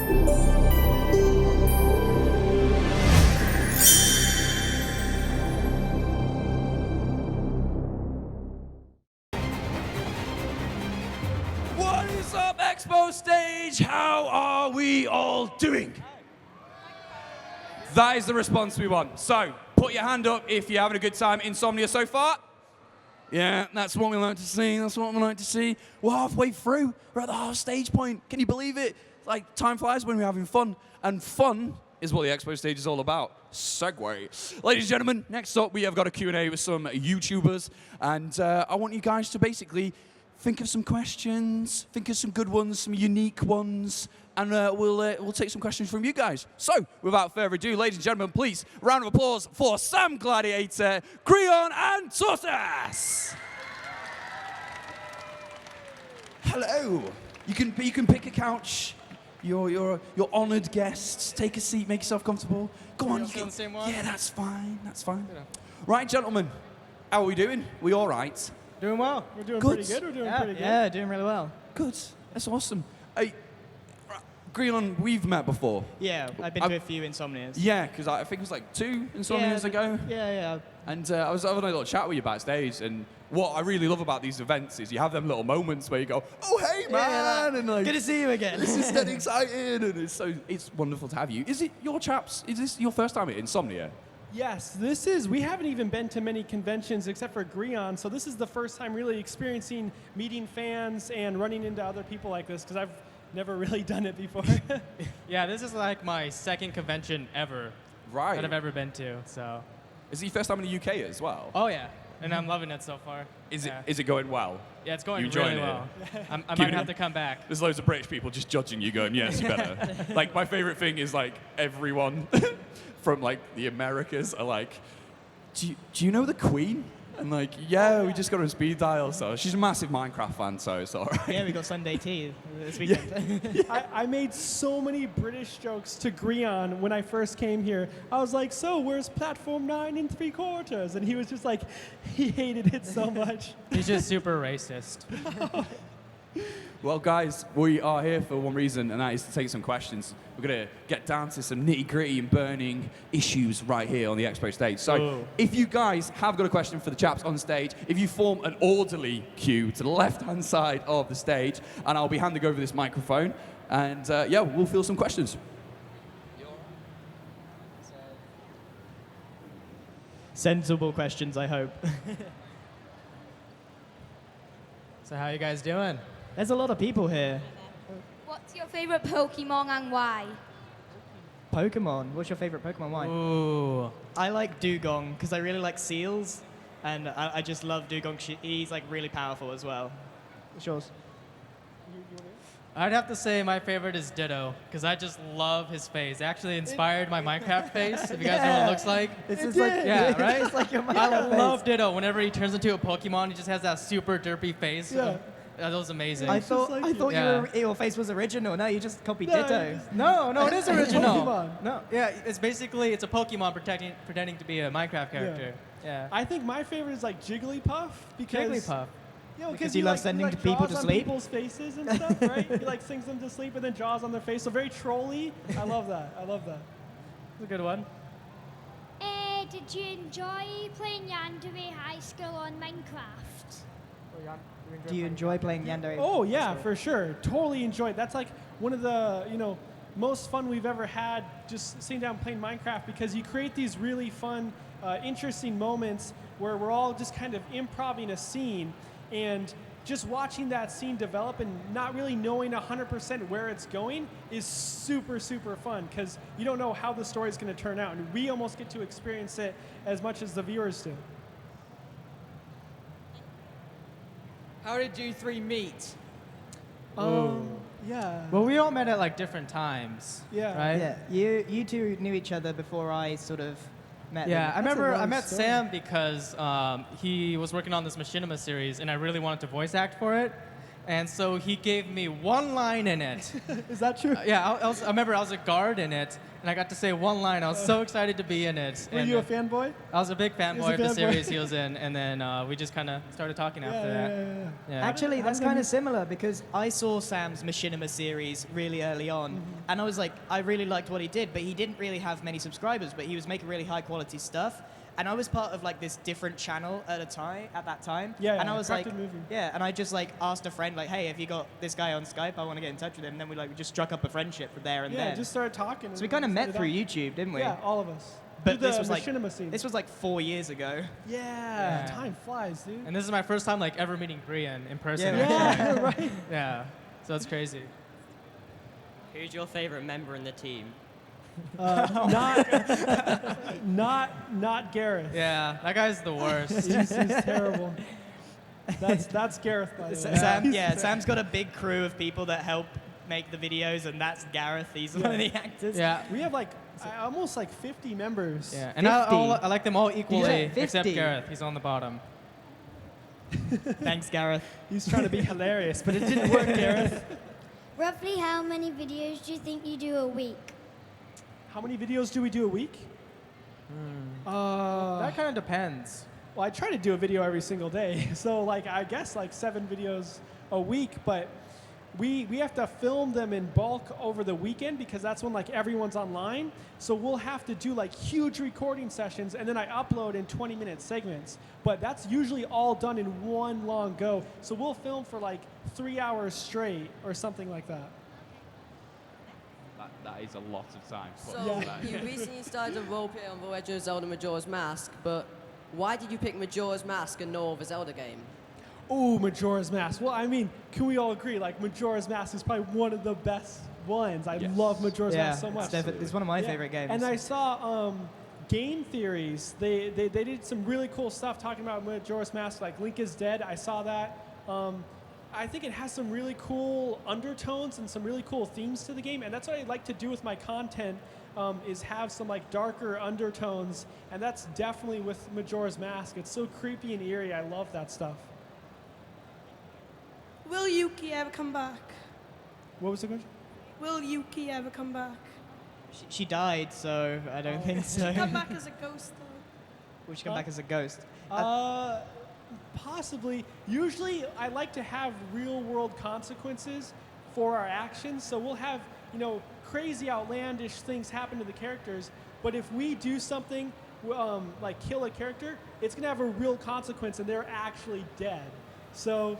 What is up, Expo Stage? How are we all doing? That is the response we want. So, put your hand up if you're having a good time. Insomnia so far? Yeah, that's what we like to see. That's what we like to see. We're halfway through. We're at the half stage point. Can you believe it? Like, time flies when we're having fun. And fun is what the Expo Stage is all about. Segue. Ladies and gentlemen, next up we have got a Q&A with some YouTubers. And I want you guys to basically think of some questions, think of some good ones, some unique ones, and we'll take some questions from you guys. So, without further ado, ladies and gentlemen, please, round of applause for Samgladiator, Creon, and Tortas. Hello. You can pick a couch. You're honoured guests. Take a seat. Make yourself comfortable. Go on. You can. The same one? Yeah, that's fine. That's fine. Yeah. Right, gentlemen. How are we doing? We all right? Doing well. We're doing Good. pretty good. We're doing pretty good. Yeah, doing really well. Good. That's awesome. Hey, Creon, we've met before. Yeah, I've been to a few Insomnias. Yeah, because I think it was like 2 Insomnias ago. Yeah. And I was having a little chat with you backstage, and what I really love about these events is you have them little moments where you go, "Oh hey man," and like, good to see you again. this is dead exciting, and it's wonderful to have you. Is it your chaps? Is this your first time at Insomnia? Yes, we haven't even been to many conventions except for Grion, so this is the first time really experiencing meeting fans and running into other people like this, because I've never really done it before. Yeah, this is like my second convention ever Right. that I've ever been to, so. Is it your first time in the UK as well? Oh yeah, and I'm loving it so far. Is Yeah. it going well? Yeah, it's going You enjoying really it? well. I Keeping might have it- to come back. There's loads of British people just judging you, going, "Yes, you better." Like my favorite thing is like everyone from like the Americas are like, "Do you know the Queen?" And like, "Yeah, we just got on speed dial." So she's a massive Minecraft fan, so it's all right. Yeah, we got Sunday tea this weekend. I made so many British jokes to Grion when I first came here. I was like, "So, where's platform 9 3/4?" And he was just like, he hated it so much. He's just super racist. Well, guys, we are here for one reason, and that is to take some questions. We're going to get down to some nitty-gritty and burning issues right here on the Expo stage. So if you guys have got a question for the chaps on stage, if you form an orderly queue to the left-hand side of the stage, and I'll be handing over this microphone, and yeah, we'll field some questions. Sensible questions, I hope. So how you guys doing? There's a lot of people here. What's your favorite Pokemon and why? Pokemon. What's your favorite Pokemon? Why? Ooh. I like Dugong because I really like seals, and I just love Dugong. He's like really powerful as well. What's yours? I'd have to say my favorite is Ditto, because I just love his face. It actually inspired my Minecraft face, if you guys know what it looks like. It's just like Yeah, right? It's like your I Minecraft face. love Ditto. Whenever he turns into a Pokemon, he just has that super derpy face. Yeah. That was amazing. I thought Yeah. your face was original. No, you just copied No, Ditto. No, it is original. Pokemon. No, yeah, it's a Pokemon pretending to be a Minecraft character. Yeah. I think my favorite is like Jigglypuff, because Jigglypuff. Yeah, Because he loves sending people draws to on sleep. people's faces and stuff, right? He like sings them to sleep and then draws on their face. So very trolly. I love that. That's a good one. Did you enjoy playing Yandere High School on Minecraft? Do you enjoy playing Yandere? Oh yeah, for sure. Totally enjoyed. That's like one of the most fun we've ever had, just sitting down playing Minecraft, because you create these really fun, interesting moments where we're all just kind of improvising a scene, and just watching that scene develop and not really knowing 100% where it's going is super, super fun, because you don't know how the story is going to turn out, and we almost get to experience it as much as the viewers do. How did you three meet? Yeah. Well, we all met at like different times. Yeah. Right? Yeah, you two knew each other before I sort of met Yeah, them. I remember I long met story. Sam because he was working on this Machinima series, and I really wanted to voice act for it. And so he gave me one line in it. Is that true? I remember I was a guard in it, and I got to say one line. I was so excited to be in it. Were and you a fanboy? I was a big He was fanboy a of the fanboy. series he was in, and then we just kind of started talking after that. Yeah. Actually, How that's did kind you- of similar because I saw Sam's Machinima series really early on, and I was like, I really liked what he did, but he didn't really have many subscribers, but he was making really high quality stuff. And I was part of like this different channel at that time. Yeah, and I was like, Corrected Movie. yeah, and I just like asked a friend like, hey, have you got this guy on Skype? I want to get in touch with him. And then we just struck up a friendship from there and Yeah, then. just started talking. So we kind of met through YouTube, didn't we? Yeah, all of us. But Through this the was like machinima scene. this was like 4 years ago. Yeah, Yeah. time flies, dude. And this is my first time like ever meeting Brian in person. Yeah. actually. Yeah, right. Yeah. So it's crazy. Who's your favorite member in the team? Not Gareth. Yeah, that guy's the worst. He's terrible. That's Gareth, by the way. Sam, Sam's got a big crew of people that help make the videos, and that's Gareth. He's one of the actors. Yeah. We have like almost like 50 members. Yeah, and I like them all equally, Yeah, except 50. Gareth. He's on the bottom. Thanks, Gareth. He's trying to be hilarious, but it didn't work, Gareth. Roughly how many videos do you think you do a week? How many videos do we do a week? That kind of depends. Well, I try to do a video every single day, so like I guess like 7 videos a week, but we have to film them in bulk over the weekend because that's when like everyone's online. So we'll have to do like huge recording sessions, and then I upload in 20-minute segments. But that's usually all done in one long go. So we'll film for like 3 hours straight or something like that. That is a lot of time. So Yeah. you recently started a roleplay on The Legend of Zelda Majora's Mask, but why did you pick Majora's Mask and no other Zelda game? Ooh, Majora's Mask. Well, I mean, can we all agree? Like, Majora's Mask is probably one of the best ones. I love Majora's Yeah, Mask so much. it's one of my Yeah. favorite games. And I saw Game Theories. They did some really cool stuff talking about Majora's Mask, like Link is Dead. I saw that. I think it has some really cool undertones and some really cool themes to the game, and that's what I like to do with my content. Is have some like darker undertones, and that's definitely with Majora's Mask. It's so creepy and eerie. I love that stuff. Will Yuki ever come back? What was the question? Will Yuki ever come back? She died, so I don't think so. Come back as a ghost, though. Will she come back as a ghost? Possibly. Usually, I like to have real-world consequences for our actions. So we'll have, crazy, outlandish things happen to the characters. But if we do something like kill a character, it's gonna have a real consequence, and they're actually dead. So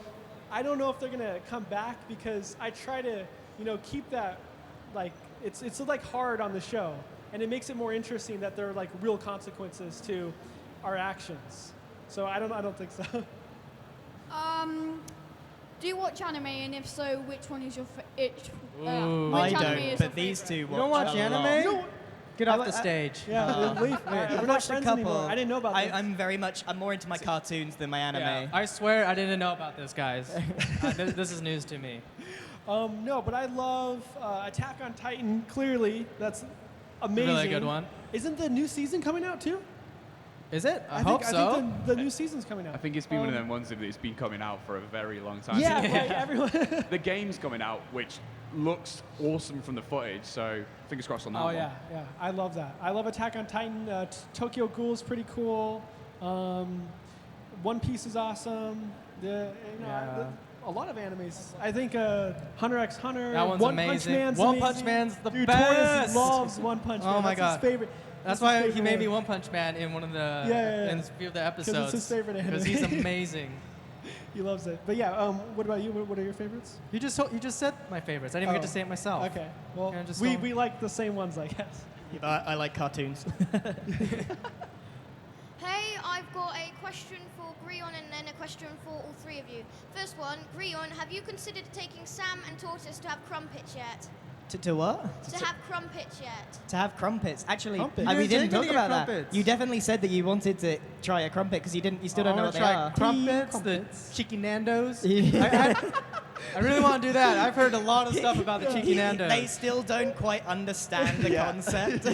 I don't know if they're gonna come back because I try to, keep that like it's like hard on the show, and it makes it more interesting that there are like real consequences to our actions. So I don't think so. Do you watch anime, and if so, which one is your Ooh. I which anime don't, is but your these favorite? two You don't watch watch a lot. anime? Get off the I- stage. Yeah, we're I've not watched a friends couple. anymore. I didn't know about this. I'm more into my cartoons than my anime. Yeah, I swear I didn't know about this, guys. This is news to me. No, but I love Attack on Titan. Clearly, that's amazing. Really good one. Isn't the new season coming out too? Is it? I think, hope so. I think the new season's coming out. I think it's been one of them ones that's been coming out for a very long time. Yeah, like everyone. The game's coming out, which looks awesome from the footage, so fingers crossed on that Oh one. yeah. I love that. I love Attack on Titan. Tokyo Ghoul is pretty cool. One Piece is awesome. A lot of animes. I think Hunter x Hunter. That one's One amazing. Punch Man's One amazing. Punch Man's the Dude, best. Torres loves One Punch Man. Oh my That's God. his favorite. That's his why favorite he made one. me One Punch Man in one of the in a few of the episodes. his favorite anime. Because he's amazing. He loves it. But yeah, what about you? What are your favorites? You just said my favorites. I didn't even get to say it myself. Okay. Well, Kinda just we don't- like the same ones, I guess. Yeah, but I like cartoons. Hey, I've got a question for Grion and then a question for all three of you. First one, Grion, have you considered taking Sam and Tortoise to have crumpets yet? To what? To have crumpets yet? To have crumpets. Actually, Crumpets? we You didn't guys talk didn't get about that. crumpets. You definitely said that you wanted to try a crumpet because you still don't know what they try are. crumpets, the Cheeky Nandos. Yeah. I really want to do that. I've heard a lot of stuff about the Cheeky Nandos. They still don't quite understand the concept.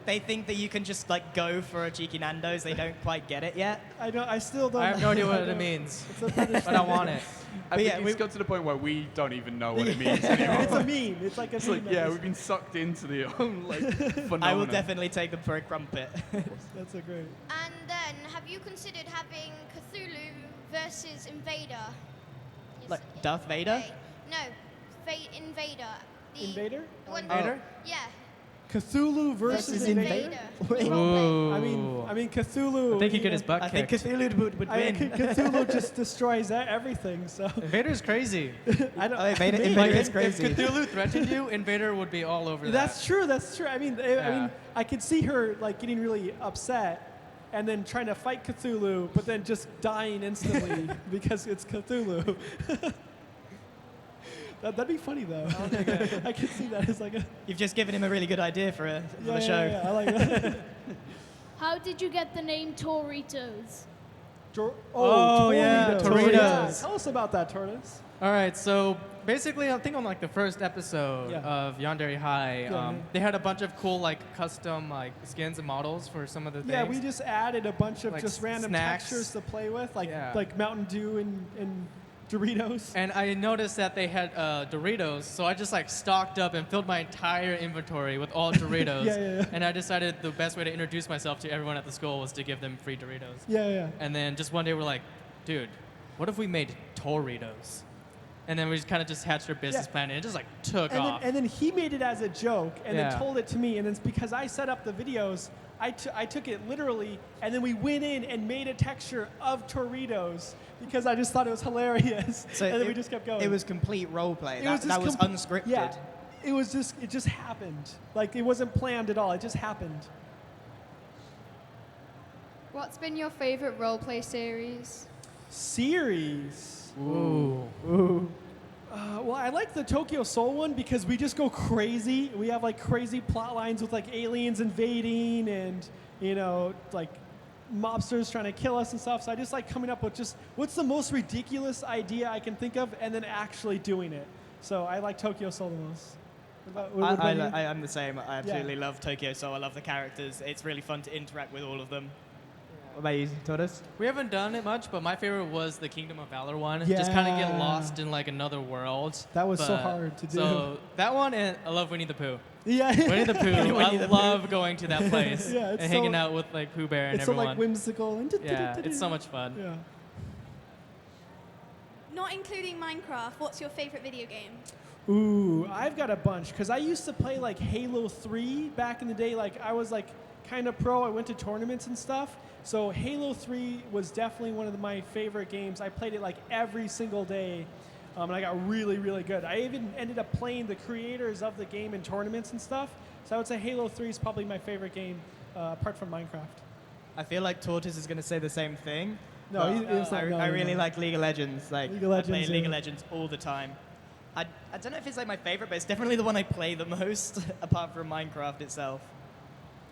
They think that you can just like go for a cheeky Nando's. They don't quite get it yet. I still don't. I have no idea what I it don't- means, It's a fetish but I thing. want it. I But think yeah, it's we- got to the point where we don't even know what it means anymore. It's a meme. It's like a It's meme. like, yeah, we've been sucked into the phenomenon. I will definitely take them for a crumpet. That's a great. And then, have you considered having Cthulhu versus Invader? Yes, Like Darth Vader? okay. No, Invader. The Invader? One, Invader? Yeah. Cthulhu versus Invader. Ooh. I mean Cthulhu. I think he you get his know, butt I think kicked. Cthulhu would I win. think Cthulhu just destroys everything. So Invader's crazy. I don't. Oh, Invader maybe. is crazy. If Cthulhu threatened you, Invader would be all over That's that. true. That's true. I mean, I Yeah. mean, I could see her like getting really upset, and then trying to fight Cthulhu, but then just dying instantly because it's Cthulhu. That'd be funny though. I could see that as like a You've just given him a really good idea for the show. Yeah, I like that. How did you get the name Toritos? Oh, yeah, Toritos. Tell us about that, Tortoise. All right, so basically, I think on like the first episode Yeah. of Yandere High, Yeah. they had a bunch of cool like custom like skins and models for some of the Yeah, things. we just added a bunch of Like just random snacks. textures to play with, like Yeah. like Mountain Dew and Doritos. And I noticed that they had Doritos, so I just like stocked up and filled my entire inventory with all Doritos. Yeah. And I decided the best way to introduce myself to everyone at the school was to give them free Doritos. Yeah. And then just one day we're like, dude, what if we made Toritos? And then we just kind of just hatched our business Yeah. plan, and it just like took And off. then he made it as a joke and Yeah. then told it to me. And it's because I set up the videos, I took it literally, and then we went in and made a texture of Toritos because I just thought it was hilarious. So and then it- we just kept going. It was complete role play. It That, was just that was com- unscripted. Yeah. It just happened. Like it wasn't planned at all. It just happened. What's been your favorite roleplay series? Series. Ooh. Well, I like the Tokyo Soul one because we just go crazy. We have like crazy plot lines with like aliens invading and, you know, like mobsters trying to kill us and stuff. So I just like coming up with just what's the most ridiculous idea I can think of and then actually doing it. So I like Tokyo Soul the most. What about you? I'm the same. I absolutely love Tokyo Soul. I love the characters. It's really fun to interact with all of them. What about you, Tortoise? We haven't done it much, but my favorite was the Kingdom of Valor one. Just kind of get Yeah. lost in like another world. That was so But- hard to do. So that one, and I love Winnie the Pooh. Yeah. Winnie the Pooh. Winnie I the love going to that place Yeah, it's and hanging so- out with like Pooh Bear and It's so everyone. like whimsical and Yeah, it's so much fun. Yeah. Not including Minecraft, what's your favorite video game? Ooh, I've got a bunch because I used to play like Halo 3 back in the day. Like I was like kind of pro. I went to tournaments and stuff. So Halo 3 was definitely one of my favorite games. I played it like every single day, and I got really, really good. I even ended up playing the creators of the game in tournaments and stuff. So I would say Halo 3 is probably my favorite game, apart from Minecraft. I feel like Tortoise is going to say the same thing. No, but, it's not- no, I no, really no. like League of Legends. Like League of I play Legends, League yeah. of Legends all the time. I don't know if it's like my favorite, but it's definitely the one I play the most, apart from Minecraft itself.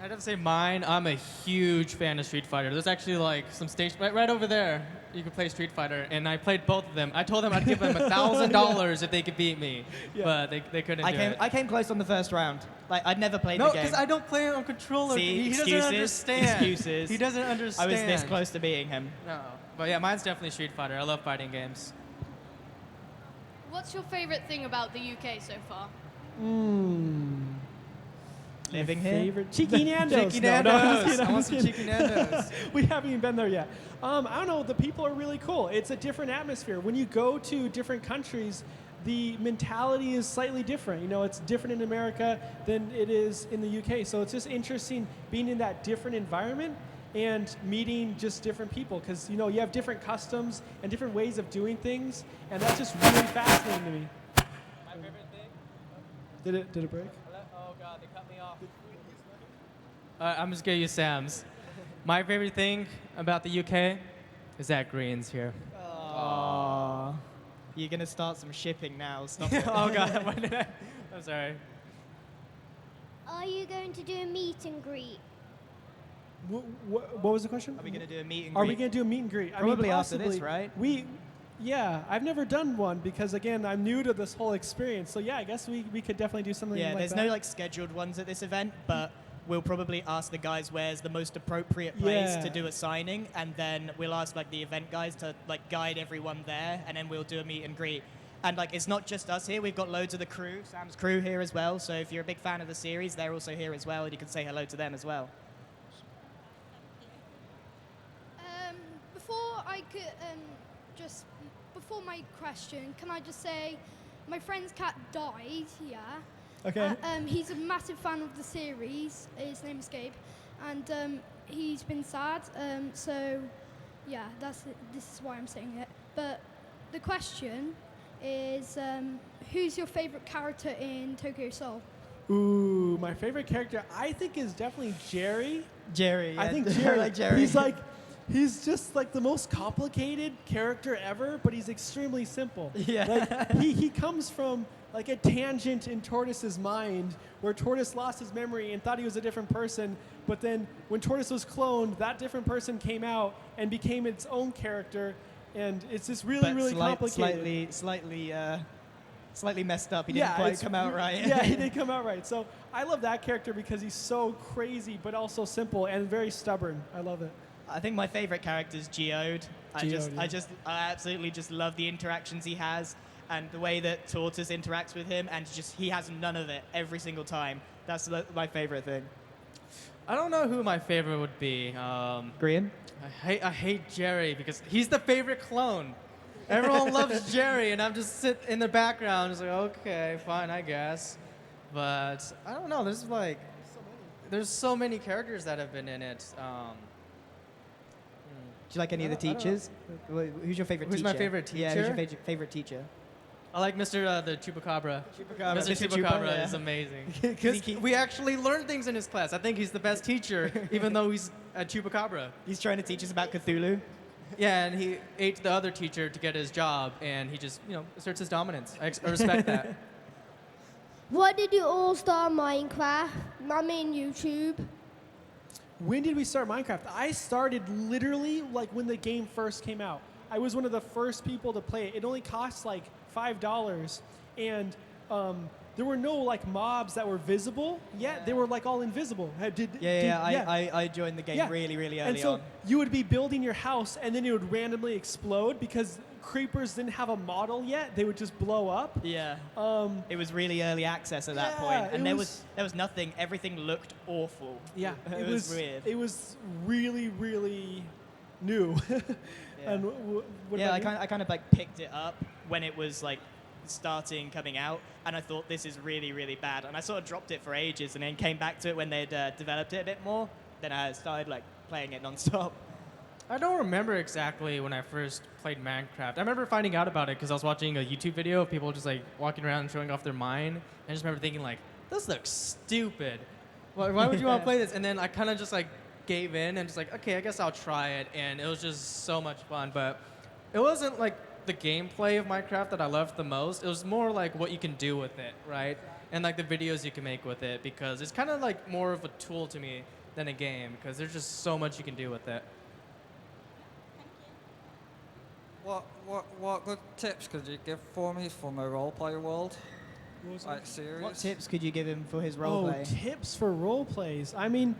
I'd have to say mine. I'm a huge fan of Street Fighter. There's actually like some stage right over there. You can play Street Fighter, and I played both of them. I told them I'd give them $1,000 if they could beat me, Yeah. but they couldn't do it. I came close on the first round. Like I'd never played No, the game. because I don't play it on controller. See, he excuses, doesn't understand. excuses. He doesn't I understand. was this close to beating him. No, but yeah, mine's definitely Street Fighter. I love fighting games. What's your favorite thing about the UK so far? Living here. Favorite Cheeky Nando's. Cheeky No, Nando's. I'm just kidding, I I'm want just some kidding. Cheeky Nando's. We haven't even been there yet. I don't know. The people are really cool. It's a different atmosphere. When you go to different countries, the mentality is slightly different. You know, it's different in America than it is in the UK. So it's just interesting being in that different environment and meeting just different people because, you know, you have different customs and different ways of doing things. And that's just really fascinating to me. My favorite thing? Did it break? Oh God, they cut me off. I'm just gonna use Sam's. My favorite thing about the UK is that Green's here. Aww. You're gonna start some shipping now. Stop it. Oh God, why did I? I'm sorry. Are you going to do a meet and greet? What was the question? Are we gonna do a meet and Are greet? we going to do a meet and greet? Probably after this, possibly. right? Yeah, I've never done one because, again, I'm new to this whole experience. So, yeah, I guess we could definitely do something Yeah, like there's that. no like scheduled ones at this event, but we'll probably ask the guys where's the most appropriate place Yeah. to do a signing, and then we'll ask like the event guys to like guide everyone there, and then we'll do a meet and greet. And like it's not just us here; we've got loads of the crew, Sam's crew here as well. So if you're a big fan of the series, they're also here as well, and you can say hello to them as well. Before I could before my question, can I just say my friend's cat died? Yeah. Okay. He's a massive fan of the series. His name is Gabe, and he's been sad. So, yeah, this is why I'm saying it. But the question is, who's your favorite character in Tokyo Soul? Ooh, my favorite character I think is definitely Jerry. Jerry. I yeah. think Jerry. like Jerry. He's just like the most complicated character ever, but he's extremely simple. Yeah. Like he comes from like a tangent in Tortoise's mind where Tortoise lost his memory and thought he was a different person, but then when Tortoise was cloned, that different person came out and became its own character, and it's just really, really complicated. Slightly messed up. He didn't quite come out right. Yeah, he didn't come out right. So I love that character because he's so crazy, but also simple and very stubborn. I love it. I think my favorite character is Geode. I absolutely just love the interactions he has and the way that Tortoise interacts with him, and just he has none of it every single time. That's my favorite thing. I don't know who my favorite would be. Grian? I hate Jerry because he's the favorite clone. Everyone loves Jerry, and I'm just sit in the background, just like, okay, fine, I guess. But I don't know. There's so many characters that have been in it. Do you like any of the teachers? Who's your favorite teacher? Who's my favorite teacher? Yeah, who's your favorite teacher? I like Mr. The Chupacabra. Mr. Mr. Chupacabra Chupa, is yeah. amazing. Because we actually learn things in his class. I think he's the best teacher, even though he's a Chupacabra. He's trying to teach us about Cthulhu. Yeah, and he ate the other teacher to get his job, and he just, asserts his dominance. I respect that. Why did you all start Minecraft? I mean YouTube. When did we start Minecraft? I started literally like when the game first came out. I was one of the first people to play it. It only cost like $5, and there were no like mobs that were visible yet. They were like all invisible. I joined the game really early and so on. you would be building your house, and then it would randomly explode because creepers didn't have a model yet. They would just blow up. Yeah. It was really early access at that point, and there was nothing. Everything looked awful. Yeah, it was weird. It was really new. And I kind of like picked it up when it was like coming out, and I thought this is really bad, and I sort of dropped it for ages, and then came back to it when they'd developed it a bit more. Then I started like playing it nonstop. I don't remember exactly when I first played Minecraft. I remember finding out about it because I was watching a YouTube video of people just like walking around and showing off their mine. I just remember thinking like, this looks stupid. Why would you want to play this? And then I kind of just like gave in and just like, okay, I guess I'll try it. And it was just so much fun. But it wasn't like the gameplay of Minecraft that I loved the most. It was more like what you can do with it, right? And like the videos you can make with it, because it's kind of like more of a tool to me than a game, because there's just so much you can do with it. What good tips could you give for me for my roleplay world? Like series? What tips could you give him for his roleplay? Tips for role plays. I mean,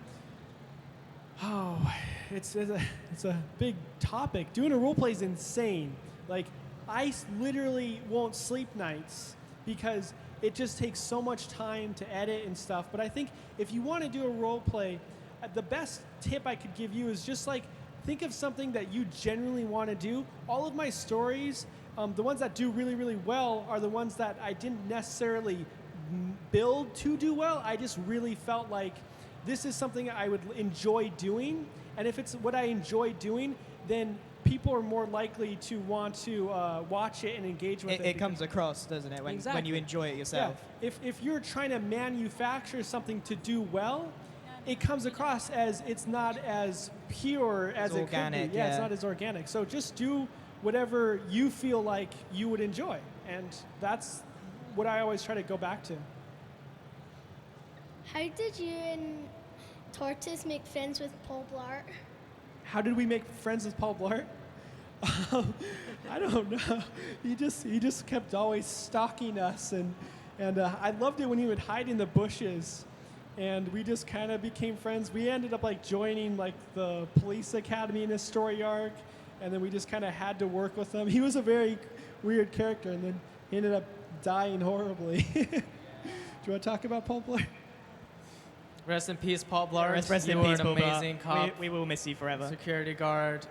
it's a big topic. Doing a role play is insane. Like, I literally won't sleep nights because it just takes so much time to edit and stuff. But I think if you want to do a role play, the best tip I could give you is just like, think of something that you genuinely want to do. All of my stories, the ones that do really well are the ones that I didn't necessarily build to do well. I just really felt like this is something I would enjoy doing. And if it's what I enjoy doing, then people are more likely to want to watch it and engage with it. It comes across, doesn't it, when you enjoy it yourself? Yeah. If you're trying to manufacture something to do well, it comes across as it's not as pure as it organic, could be. Yeah, it's not as organic. So just do whatever you feel like you would enjoy. And that's what I always try to go back to. How did you and Tortoise make friends with Paul Blart? How did we make friends with Paul Blart? I don't know. He just kept always stalking us, and I loved it when he would hide in the bushes and we just kind of became friends. We ended up like joining like the police academy in his story arc, and then we just kind of had to work with him. He was a very weird character, and then he ended up dying horribly. Do you want to talk about Paul Blart? Rest in peace, Paul Blart. Rest in you were peace, an Paul Blart. amazing cop, We will miss you forever. security guard.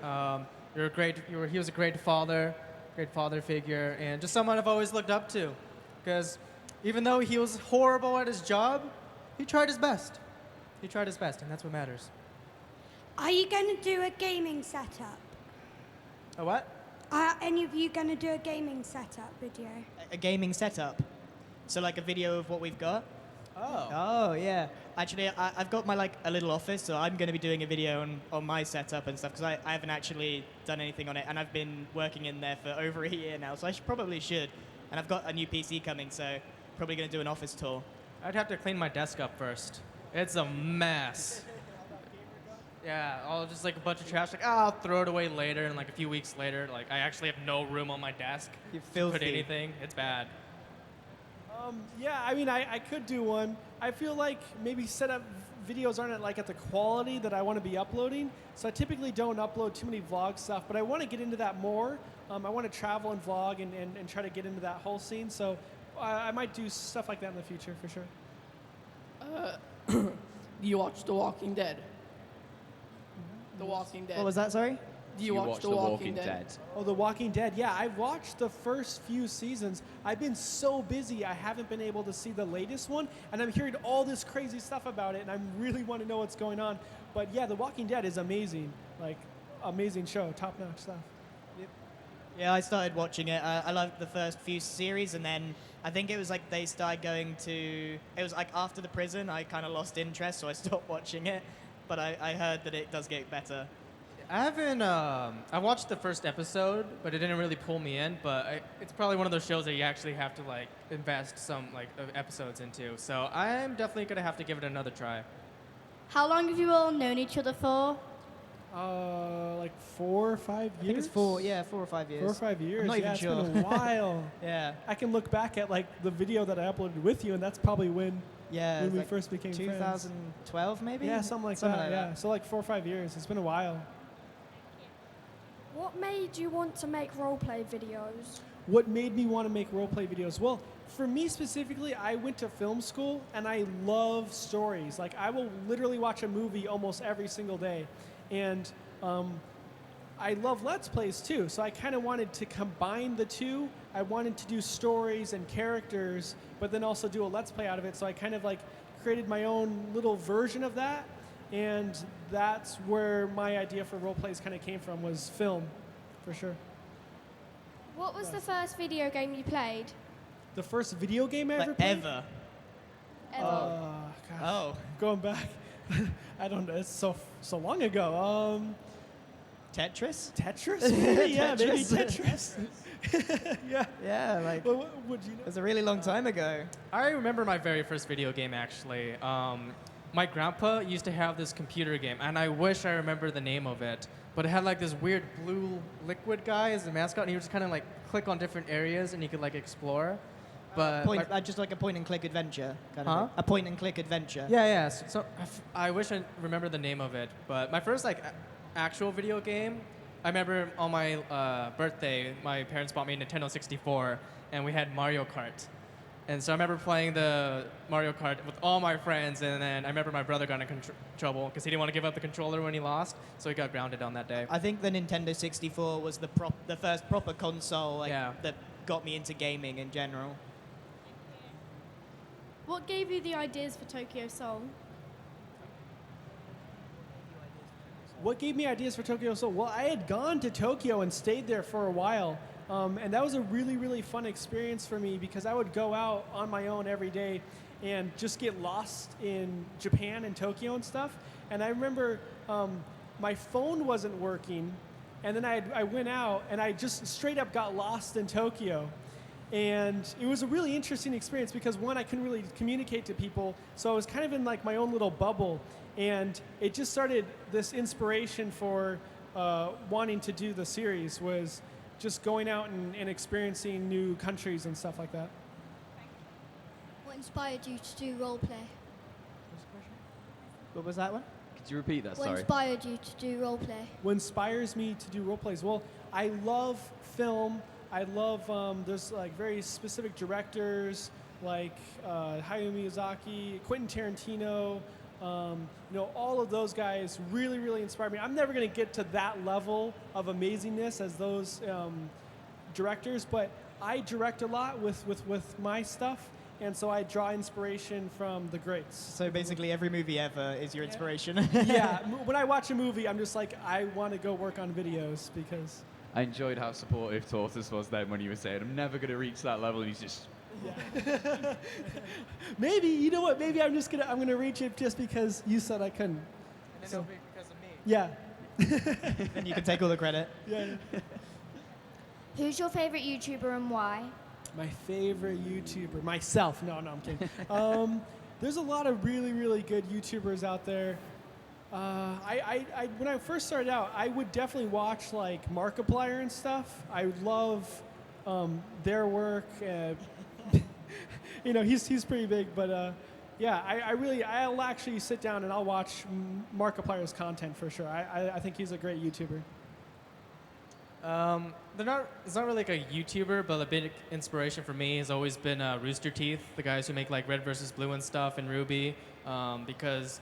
He was a great father figure, and just someone I've always looked up to. Because even though he was horrible at his job, he tried his best. He tried his best, and that's what matters. Are you going to do a gaming setup? A what? Are any of you going to do a gaming setup video? A gaming setup. So like a video of what we've got. Oh. Oh yeah. Actually, I've got my like a little office, so I'm going to be doing a video on my setup and stuff because I haven't actually done anything on it, and I've been working in there for over a year now, so I probably should. And I've got a new PC coming, so probably going to do an office tour. I'd have to clean my desk up first. It's a mess. Yeah, all just like a bunch of trash. Like, I'll throw it away later, and like a few weeks later, like I actually have no room on my desk You're to filthy. put anything. It's bad. Yeah, I mean, I could do one. I feel like maybe setup videos aren't like at the quality that I want to be uploading, so I typically don't upload too many vlog stuff, but I want to get into that more. I want to travel and vlog and try to get into that whole scene, so I might do stuff like that in the future, for sure. Do you watch The Walking Dead? The Walking Dead. What was that, sorry? Do you watch The Walking Dead? Oh, The Walking Dead. Yeah, I've watched the first few seasons. I've been so busy, I haven't been able to see the latest one, and I'm hearing all this crazy stuff about it, and I really want to know what's going on. But yeah, The Walking Dead is amazing. Like, amazing show, top-notch stuff. Yeah, I started watching it. I loved the first few series, and then I think it was like they started going to. It was like after the prison, I kind of lost interest, so I stopped watching it. But I heard that it does get better. I haven't. I watched the first episode, but it didn't really pull me in. But it's probably one of those shows that you actually have to like invest some like episodes into. So I'm definitely gonna have to give it another try. How long have you all known each other for? Like 4 or 5 years? I think it's 4 or 5 years. 4 or 5 years. I'm not even It's sure. been a while. Yeah. I can look back at like the video that I uploaded with you, and that's probably when Yeah. when we like first became friends. 2012 maybe? Yeah, something like that. Yeah, so like 4 or 5 years. It's been a while. What made you want to make roleplay videos? What made me want to make roleplay videos? Well, for me specifically, I went to film school, and I love stories. Like, I will literally watch a movie almost every single day. And I love Let's Plays too, so I kind of wanted to combine the two. I wanted to do stories and characters, but then also do a Let's Play out of it, so I kind of like created my own little version of that, and that's where my idea for roleplays kind of came from, was film, for sure. What was the first video game you played? The first video game I Like ever played? ever. Gosh. Oh. Going back, I don't know, it's so long ago. Tetris? Tetris? Maybe, yeah, maybe Tetris. Tetris. Yeah. Yeah, like What would you know? it was a really long time ago. I remember my very first video game actually. My grandpa used to have this computer game, and I wish I remember the name of it. But it had like this weird blue liquid guy as the mascot, and you would just kind of like click on different areas, and you could like explore. But Just like a point and click adventure kind Huh? of thing. A point and click adventure. yeah. So I wish I remember the name of it. But my first like actual video game, I remember on my birthday, my parents bought me a Nintendo 64, and we had Mario Kart. And so I remember playing the Mario Kart with all my friends, and then I remember my brother got in trouble because he didn't want to give up the controller when he lost, so he got grounded on that day. I think the Nintendo 64 was the first proper console that got me into gaming in general. What gave you the ideas for Tokyo Soul? What gave me ideas for Tokyo Soul? Well, I had gone to Tokyo and stayed there for a while. And that was a really, really fun experience for me because I would go out on my own every day and just get lost in Japan and Tokyo and stuff. And I remember my phone wasn't working, and then I went out and I just straight up got lost in Tokyo. And it was a really interesting experience because, one, I couldn't really communicate to people, so I was kind of in like my own little bubble. And it just started this inspiration for wanting to do the series, was just going out and experiencing new countries and stuff like that. What inspired you to do roleplay? What was that one? Could you repeat that? What Sorry. inspired you to do roleplay? What inspires me to do role plays? Well, I love film. I love there's like very specific directors like Hayao Miyazaki, Quentin Tarantino. All of those guys really, really inspire me. I'm never going to get to that level of amazingness as those directors, but I direct a lot with my stuff, and so I draw inspiration from the greats. So basically, every movie ever is your inspiration. Yeah, when I watch a movie, I'm just like, I want to go work on videos because. I enjoyed how supportive Tortoise was then when you were saying, I'm never going to reach that level, and he's just... Yeah. Maybe, you know what, maybe I'm gonna reach it just because you said I couldn't. And then So- it'll be because of me. Yeah. Then you can take all the credit. Yeah. Who's your favorite YouTuber and why? My favorite YouTuber, myself. No, I'm kidding. There's a lot of really, really good YouTubers out there. When I first started out, I would definitely watch like Markiplier and stuff. I would love their work. He's pretty big, but yeah, I'll actually sit down and I'll watch Markiplier's content for sure. I think he's a great YouTuber. It's not really like a YouTuber, but a big inspiration for me has always been Rooster Teeth, the guys who make like Red vs. Blue and stuff, and Ruby, because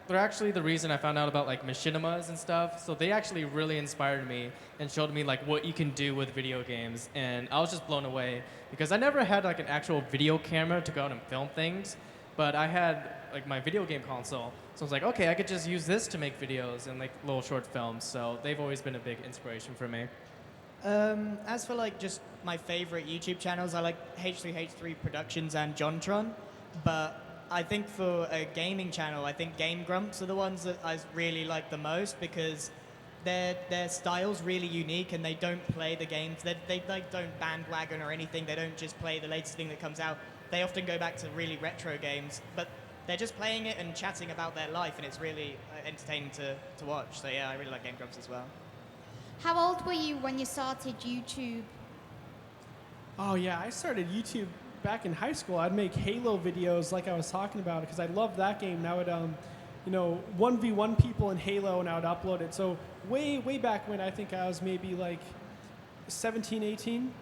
they're actually the reason I found out about like machinimas and stuff. So they actually really inspired me and showed me like what you can do with video games, and I was just blown away because I never had like an actual video camera to go out and film things, but I had like my video game console. So I was like, okay, I could just use this to make videos and like little short films. So they've always been a big inspiration for me. As for like just my favorite YouTube channels, I like H3H3 Productions and JonTron, but I think for a gaming channel, I think Game Grumps are the ones that I really like the most because their style's really unique and they don't play the games. They like don't bandwagon or anything. They don't just play the latest thing that comes out. They often go back to really retro games, but they're just playing it and chatting about their life, and it's really entertaining to watch. So yeah, I really like Game Grumps as well. How old were you when you started YouTube? Oh yeah, I started YouTube back in high school. I'd make Halo videos like I was talking about because I loved that game. And I would 1v1 people in Halo and I would upload it. So way back when, I think I was maybe like 17, 18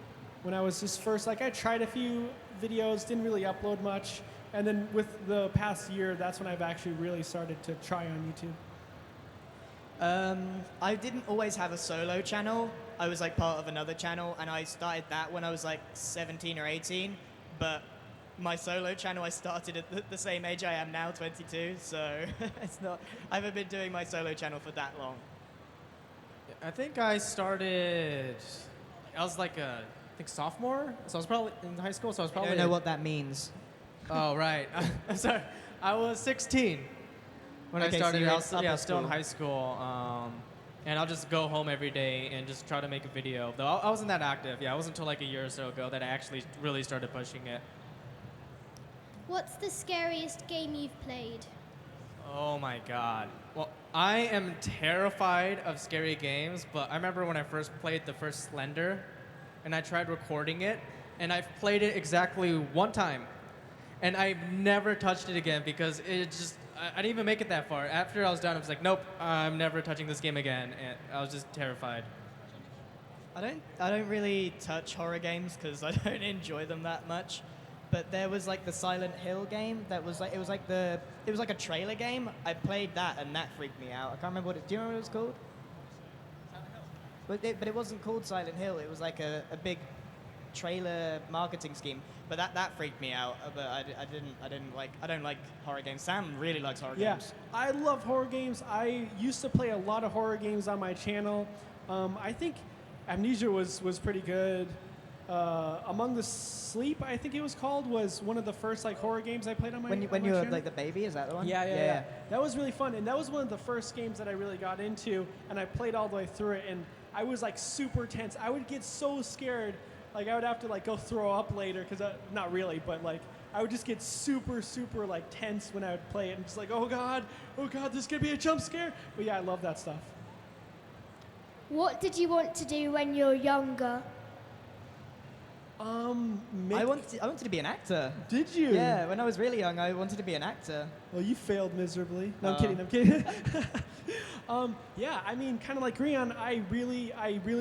when I was just first, like I tried a few videos, didn't really upload much. And then with the past year, that's when I've actually really started to try on YouTube. I didn't always have a solo channel. I was like part of another channel, and I started that when I was like 17 or 18. But my solo channel, I started at the same age I am now, 22. So it's not. I haven't been doing my solo channel for that long. I think I started. I was like I think sophomore, so I was probably in high school. So I was I probably. don't know what that means. Oh right, I'm sorry. I was 16 when Okay, I started. so you're I was upper still in school. high school, and I'll just go home every day and just try to make a video. Though I wasn't that active. Yeah, it wasn't until like a year or so ago that I actually really started pushing it. What's the scariest game you've played? Oh my god. Well, I am terrified of scary games, but I remember when I first played the first Slender, and I tried recording it, and I've played it exactly one time, and I've never touched it again because it just, I didn't even make it that far. After I was done, I was like, nope, I'm never touching this game again, and I was just terrified. I don't really touch horror games because I don't enjoy them that much. But there was like the Silent Hill game that was like it was like a trailer game. I played that and that freaked me out. I can't remember do you remember what it was called? But it wasn't called Silent Hill. It was like a big trailer marketing scheme. But that freaked me out. But I don't like horror games. Sam really likes horror games. I love horror games. I used to play a lot of horror games on my channel. I think Amnesia was pretty good. Among the Sleep, I think it was called, was one of the first like horror games I played on my When you channel. were like the baby, is that the one? Yeah. That was really fun, and that was one of the first games that I really got into, and I played all the way through it, and I was like super tense. I would get so scared, like I would have to like go throw up later, because not really, but like I would just get super like tense when I would play it, and just like, oh god, this could be a jump scare. But yeah, I love that stuff. What did you want to do when you were younger? I wanted to be an actor. Did you? Yeah, when I was really young, I wanted to be an actor. Well, you failed miserably. No, I'm kidding. I'm kidding. Yeah, I mean, kind of like Grion, I really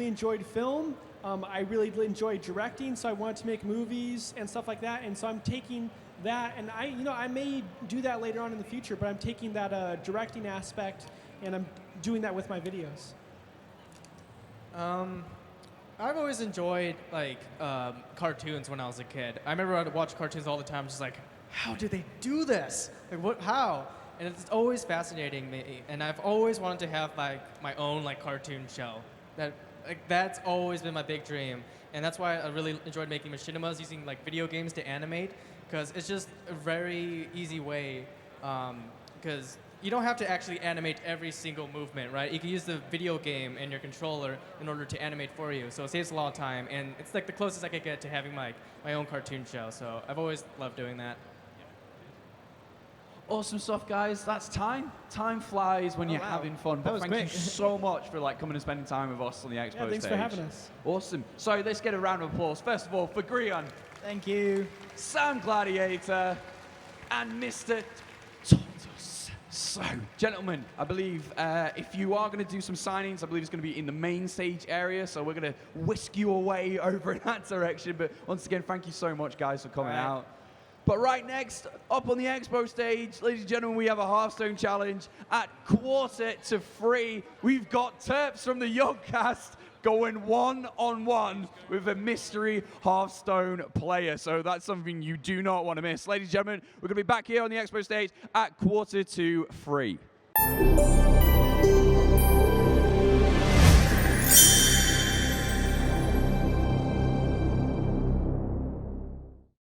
enjoyed film. I really enjoyed directing, so I wanted to make movies and stuff like that. And so I'm taking that, and I may do that later on in the future, but I'm taking that directing aspect, and I'm doing that with my videos. I've always enjoyed like cartoons when I was a kid. I remember I'd watch cartoons all the time, just like, how do they do this? Like, what? How? And it's always fascinating me. And I've always wanted to have like my own like cartoon show. That's always been my big dream. And that's why I really enjoyed making machinimas, using like video games to animate, because it's just a very easy way. Because you don't have to actually animate every single movement, right? You can use the video game and your controller in order to animate for you. So it saves a lot of time, and it's like the closest I could get to having my own cartoon show. So I've always loved doing that. Awesome stuff, guys. That's time. Time flies when you're having fun. But thank you so much for coming and spending time with us on the expo stage. Thanks for having us. Awesome. So let's get a round of applause. First of all, for Grion. Thank you. Samgladiator, and Mr. Tortoise. So, gentlemen, I believe if you are going to do some signings, I believe it's going to be in the main stage area. So we're going to whisk you away over in that direction. But once again, thank you so much, guys, for coming out. But right next, up on the expo stage, ladies and gentlemen, we have a Hearthstone challenge at 2:45. We've got Terps from the Youngcast going one-on-one with a mystery Hearthstone player. So that's something you do not want to miss. Ladies and gentlemen, we're going to be back here on the expo stage at 2:45.